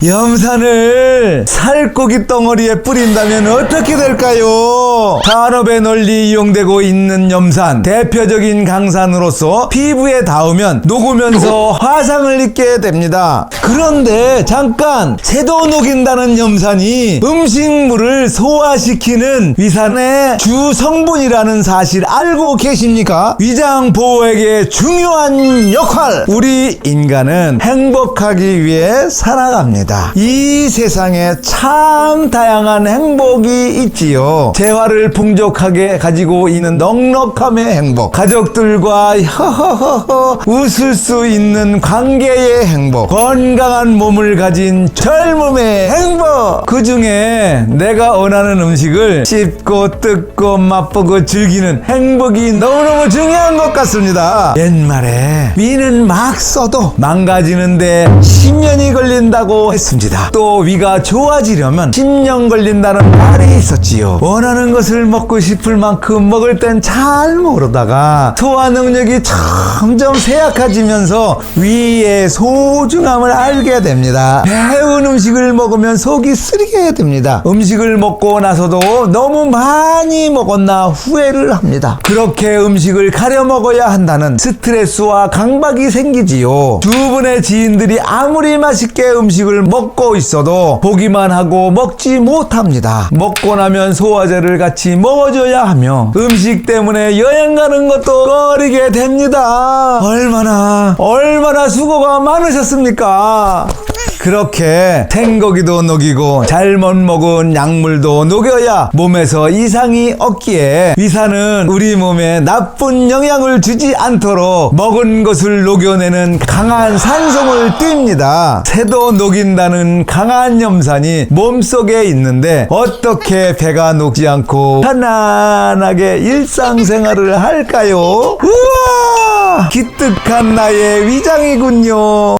염산을 살코기 덩어리에 뿌린다면 어떻게 될까요? 산업에 널리 이용되고 있는 염산, 대표적인 강산으로서 피부에 닿으면 녹으면서 화상을 입게 됩니다. 그런데 잠깐, 새도 녹인다는 염산이 음식물을 소화시키는 위산의 주 성분이라는 사실 알고 계십니까? 위장 보호에게 중요한 역할! 우리 인간은 행복하기 위해 살아갑니다. 이 세상에 참 다양한 행복이 있지요. 재화를 풍족하게 가지고 있는 넉넉함의 행복, 가족들과 허허허허 웃을 수 있는 관계의 행복, 건강한 몸을 가진 젊음의 행복. 그 중에 내가 원하는 음식을 씹고 뜯고 맛보고 즐기는 행복이 너무너무 중요한 것 같습니다. 옛말에 위는 막 써도 망가지는데 10년이 걸린다고 했습니다. 또 위가 좋아지려면 10년 걸린다는 말이 있었지요. 원하는 것을 먹고 싶을 만큼 먹을 땐 잘 모르다가 소화 능력이 점점 쇠약해지면서 위의 소중함을 알게 됩니다. 매운 음식을 먹으면 속이 쓰리게 됩니다. 음식을 먹고 나서도 너무 많이 먹었나 후회를 합니다. 그렇게 음식을 가려 먹어야 한다는 스트레스와 강박이 생기지요. 주변의 지인들이 아무리 맛있게 음식을 먹고 있어도 보기만 하고 먹지 못합니다. 먹고 나면 소화제를 같이 먹어줘야 하며 음식 때문에 여행 가는 것도 꺼리게 됩니다. 얼마나 수고가 많으셨습니까? 그렇게 생고기도 녹이고 잘못 먹은 약물도 녹여야 몸에서 이상이 없기에 위산은 우리 몸에 나쁜 영향을 주지 않도록 먹은 것을 녹여내는 강한 산성을 띱니다. 새도 녹인다는 강한 염산이 몸속에 있는데 어떻게 배가 녹지 않고 편안하게 일상생활을 할까요? 우와! 기특한 나의 위장이군요.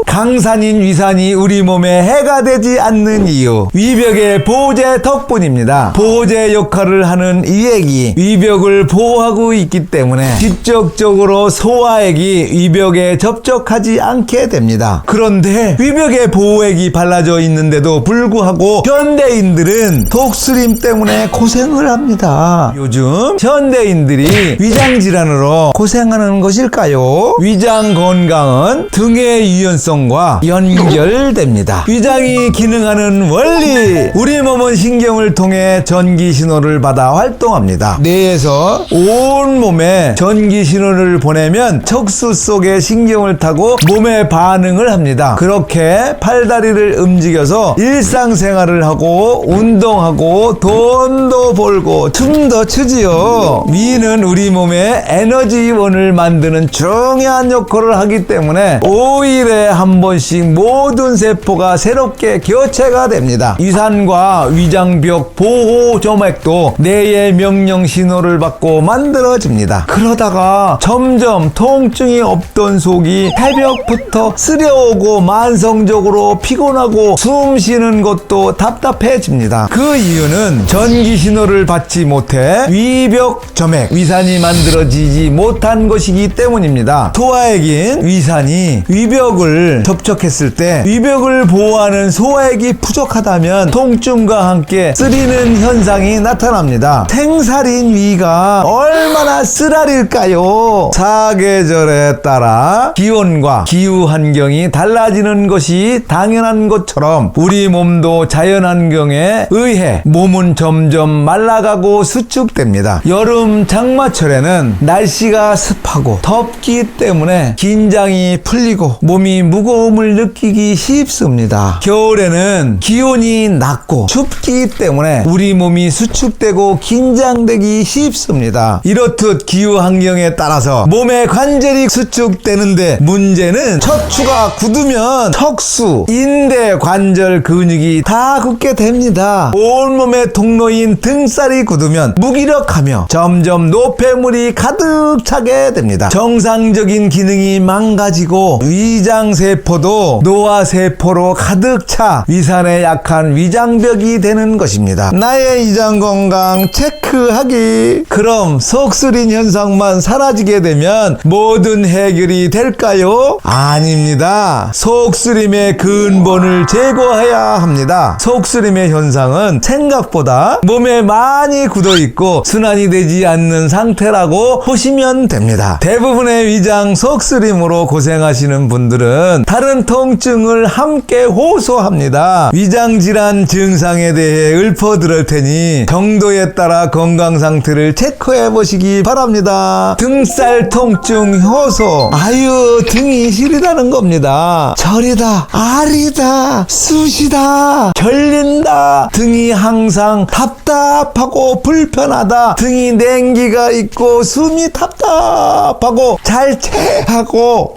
강산인 위산이 우리 몸에 해가 되지 않는 이유, 위벽의 보호제 덕분입니다. 보호제 역할을 하는 이 액이 위벽을 보호하고 있기 때문에 직접적으로 소화액이 위벽에 접촉하지 않게 됩니다. 그런데 위벽에 보호액이 발라져 있는데도 불구하고 현대인들은 독수림 때문에 고생을 합니다. 요즘 현대인들이 위장질환으로 고생하는 것일까요? 위장 건강은 등의 유연성과 연결됩니다. 위장이 기능하는 원리, 우리 몸은 신경을 통해 전기 신호를 받아 활동합니다. 뇌에서 온 몸에 전기 신호를 보내면 척수 속에 신경을 타고 몸에 반응을 합니다. 그렇게 팔다리를 움직여서 일상생활을 하고 운동하고 돈도 벌고 춤도 추지요. 위는 우리 몸에 에너지원을 만드는 중요한 역할을 하기 때문에 5일에 한 번씩 모든 세포가 새롭게 교체가 됩니다. 위산과 위장벽 보호 점액도 뇌의 명령 신호를 받고 만들어집니다. 그러다가 점점 통증이 없던 속이 새벽부터 쓰려오고 만성적으로 피곤하고 숨 쉬는 것도 답답해집니다. 그 이유는 전기 신호를 받지 못해 위벽 점액, 위산이 만들어지지 못한 것이기 때문입니다. 소화액인 위산이 위벽을 접촉했을 때 위벽을 보호하는 소화액이 부족하다면 통증과 함께 쓰리는 현상이 나타납니다. 생살인 위가 얼마나 쓰라릴까요? 사계절에 따라 기온과 기후 환경이 달라지는 것이 당연한 것처럼 우리 몸도 자연환경에 의해 몸은 점점 말라가고 수축됩니다. 여름 장마철에는 날씨가 습하고 덥기 때문에 긴장이 풀리고 몸이 무거움을 느끼기 쉽습니다. 겨울에는 기온이 낮고 춥기 때문에 우리 몸이 수축되고 긴장되기 쉽습니다. 이렇듯 기후 환경에 따라서 몸의 관절이 수축되는데 문제는 척추가 굳으면 척수, 인대, 관절 근육이 다 굳게 됩니다. 온몸의 통로인 등살이 굳으면 무기력하며 점점 노폐물이 가득 차게 됩니다. 정상적인 기능이 망가지고 위장세포도 노화세포로 가득 차 위산에 약한 위장벽이 되는 것입니다. 나의 위장 건강 체크하기. 그럼 속쓰림 현상만 사라지게 되면 모든 해결이 될까요? 아닙니다. 속쓰림의 근본을 제거해야 합니다. 속쓰림의 현상은 생각보다 몸에 많이 굳어있고 순환이 되지 않는 상태라고 보시면 됩니다. 대부분의 위장 속쓰림으로 고생하시는 분들은 다른 통증을 함께 호소합니다. 위장질환 증상에 대해 읊어드릴 테니 정도에 따라 건강 상태를 체크해 보시기 바랍니다. 등살 통증 호소. 아유, 등이 시리다는 겁니다. 저리다, 아리다, 쑤시다, 결린다. 등이 항상 답답하고 불편하다. 등이 냉기가 있고 숨이 답답하고 잘체하고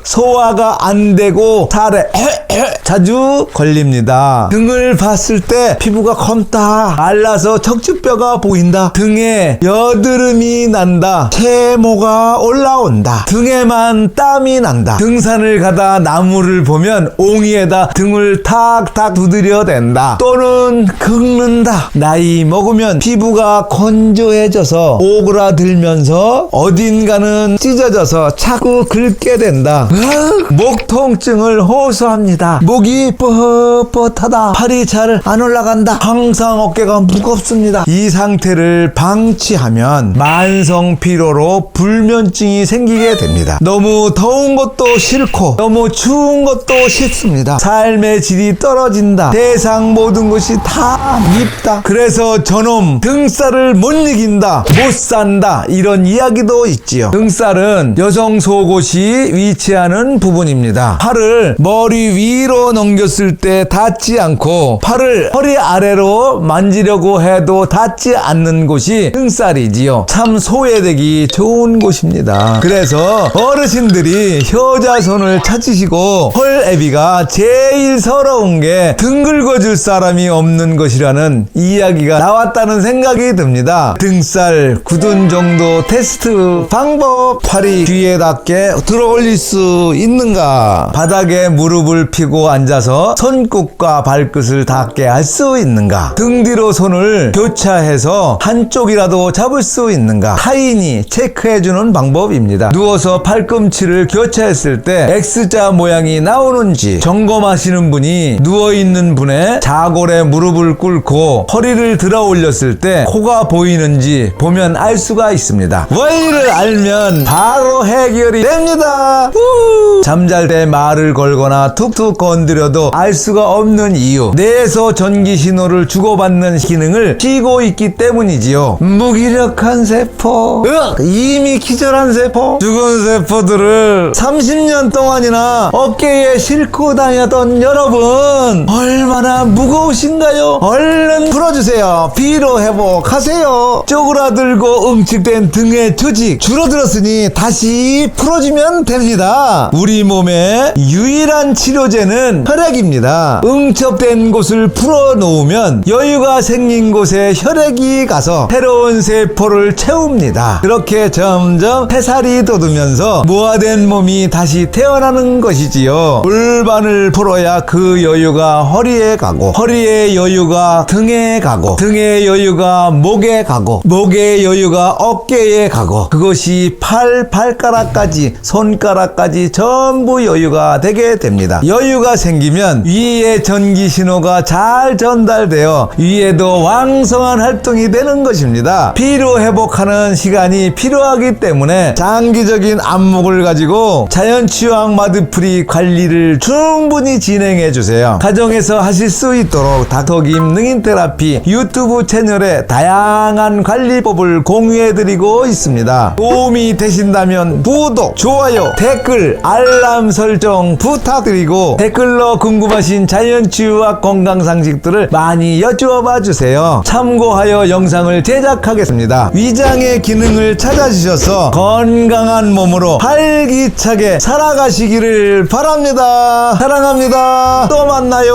소화가 안 되고 살에 자주 걸립니다. 등을 봤을 때 피부가 검다, 말라서 척추뼈가 보인다, 등에 여드름이 난다, 체모가 올라온다, 등에만 땀이 난다, 등산을 가다 나무를 보면 옹이에다 등을 탁탁 두드려 댄다, 또는 긁는다. 나이 먹으면 피부가 건조해져서 오그라들면서 어딘가는 찢어져서 자꾸 긁게 된다. 목 통증을 호소합니다. 목이 뻣뻣하다, 팔이 잘 안 올라간다, 항상 어깨가 무겁습니다. 이 상태를 방치하면 만성 피로로 불면증이 생기게 됩니다. 너무 더운 것도 싫고 너무 추운 것도 싫습니다. 삶의 질이 떨어진다. 세상 모든 것이 다 밉다. 그래서 저놈 등살을 못 이긴다, 못 산다, 이런 이야기도 있지요. 등살은 여성 속옷이 위치하는 부분입니다. 팔을 머리 위로 넘겼을 때 닿지 않고 팔을 허리 아래로 만지려고 해도 닿지 않는 곳이 등살이지요. 참 소외되기 좋은 곳입니다. 그래서 어르신들이 효자손을 찾으시고 헐애비가 제일 서러운 게 등 긁어줄 사람이 없는 것이라는 이야기가 나왔다는 생각이 듭니다. 등살 굳은 정도 테스트 방법. 팔이 뒤에 닿게 들어 올릴 수 있는가? 바닥에 무릎을 펴고 앉아서 손끝과 발끝을 닿게 할 수 있는가? 등 뒤로 손을 교차해서 한쪽이라도 잡을 수 있는가? 타인이 체크해주는 방법입니다. 누워서 팔꿈치를 교차했을 때 X자 모양이 나오는지 점검하시는 분이 누워있는 분의 자골에 무릎을 꿇고 허리를 들어 올렸을 때 코가 보이는지 보면 알 수가 있습니다. 원리를 알면 바로 해결이 됩니다. 잠잘 때 말을 걸거나 툭툭 건드려도 알 수가 없는 이유, 뇌에서 전기 신호를 주고받는 기능을 쥐고 있기 때문이지요. 무기력한 세포, 이미 기절한 세포, 죽은 세포들을 30년 동안이나 어깨에 싣고 다녔던 여러분, 얼마나 무거우신가요? 얼른 풀어주세요. 피로 회복하세요. 쪼그라들고 응축된 등의 조직 줄어들었으니 다시 풀어주면 됩니다. 우리 몸의 유일한 치료제는 혈액입니다. 응축된 곳을 풀어놓으면 여유가 생긴 곳에 혈액이 가서 새로운 세포를 채웁니다. 그렇게 점점 폐살이 돋으면서 무화된 몸이 다시 태어나는 것이지요. 골반을 풀어야 그 여유가 허리에 가고, 허리의 여유가 등에 가고, 등의 여유가 목에 가고, 목의 여유가 어깨에 가고, 그것이 발가락까지, 손가락까지 전부 여유가 되게 됩니다. 여유가 생기면 위에 전기 신호가 잘 전달되어 위에도 왕성한 활동이 되는 것입니다. 피로 회복하는 시간이 필요하기 때문에 장기적인 안목을 가지고 자연치유학 마드프리 관리를 충분히 진행해 주세요. 가정에서 하실 수 있도록 닥터김 능인테라피 유튜브 채널에 다양한 관리법을 공유해 드리고 있습니다. 도움이 되신다면 구독, 좋아요, 댓글, 알람 설정 부탁드리고, 댓글로 궁금하신 자연치유학 건강상식들을 많이 여쭈어봐 주세요. 참고하여 영상을 제작하겠습니다. 위장의 기능을 찾아주셔서 건강한 몸으로 활기차게 살아가시기를 바랍니다. 사랑합니다. 또 만나요.